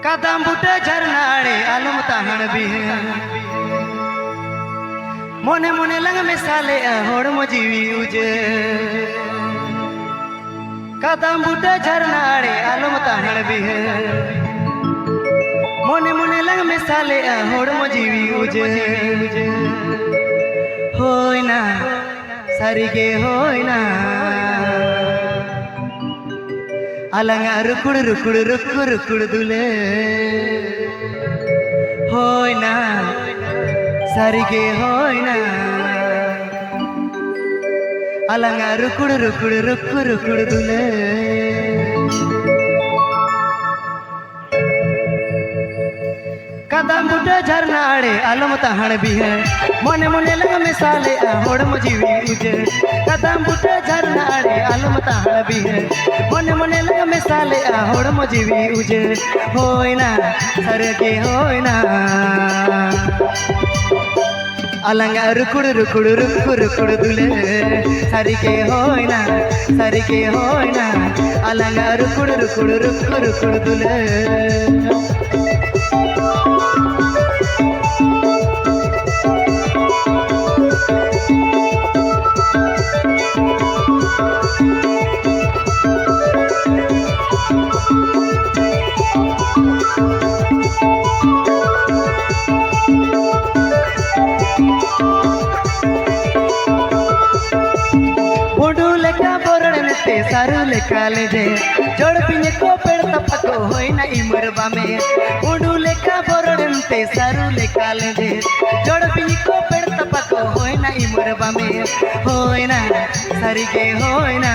कदम बुटे झरनाड़े आलम ताहण भी मोने मोने लंग मिसाले होड़ मोजीवी उजे कदम बुटे झरनाड़े आलम ताहण भी मोने मोने लंग मिसाले होड़ मोजीवी उजे होय ना सरिगे होय ना अलंग रुकुड़ रुकुड़ रुकुड़ रुकुड़ दुले होय ना सरिगे होय ना अलंग रुकुड़ रुकुड़ रुकुड़ रुकुड़ दुले कदम बुटे झरनाड़े आलम ताहण भी है मोने मोने लंग मिसाले होड़ मोजीवी उजे कदम बुटे झरनाड़े आलम ताहण भी है मोने मोने लंग मिसाले होड़ मोजीवी उजे होय ना सरगे होय ना अलंग रुकुड़ रुकुड़ रुकुड़ रुकुड़ दुले सरिगे होय ना अलंग रुकुड़ रुकुड़ रुकुड़ रुकुड़ दुले सारू लेखा ले जे जोड़ पिने को पेड़ तपको होय ना इमरबा में उडू लेखा बोरड़न ते सारू लेखा ले जे जोड़ पिने को पेड़ तपको होय ना इमरबा में होय ना सरिगे होय ना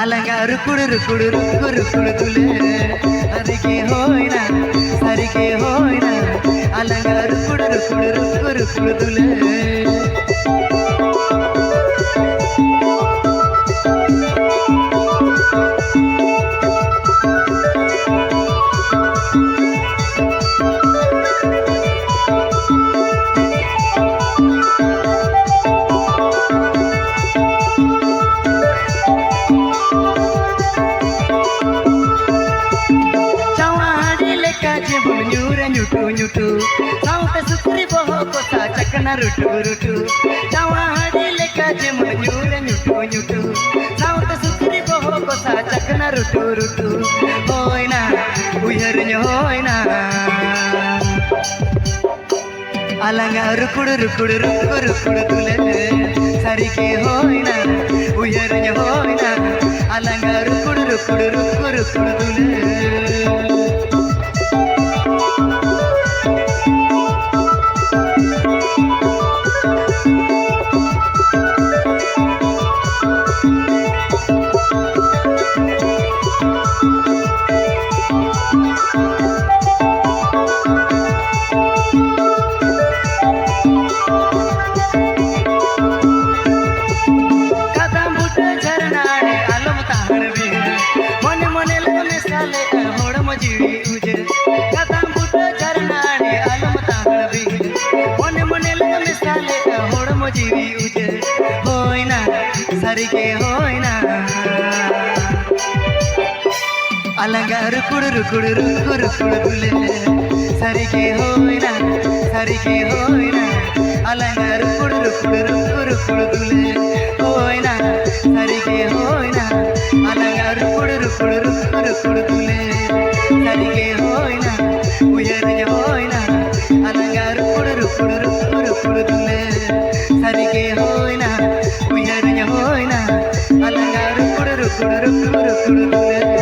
अलंग रुकुड़ रुकुड़ रुकुड़ रुकुड़ दुले सरिगे होय ना Alang रुकुड़ रुकुड़ रुकुड़ रुकुड़ Dhule nyutu saute sukri boho kota cakna rutu rutu jawahadi leka je nyure nyutu nyutu saute sukri boho kota cakna rutu rutu hoy na uyar nyo hoy na alanga rukuड़ rukuड़ rukuड़ rukuड़ dule sarige hoy na uyar nyo hoy na alanga rukuड़ rukuड़ rukuड़ rukuड़ dule जीवी उजे होय ना सरिगे होय ना अलंग रुकुड़ रुकुड़ रुकुड़ रुकुड़ दुले सरिगे होय ना अलंग रुकुड़ रुकुड़ रुकुड़ रुकुड़ दुले होय ना सरिगे होय ना अलंग रुकुड़ रुकुड़ रुकुड़ रुकुड़ दुले सरिगे होय ना उयर होय ना अलंग रुकुड़ रुकुड़ रुकुड़ रुकुड़ दुले सरिगे होय ना उयर होय ना अलंग रुकुड़ रुकुड़ रुकुड़ रुकुड़ दुले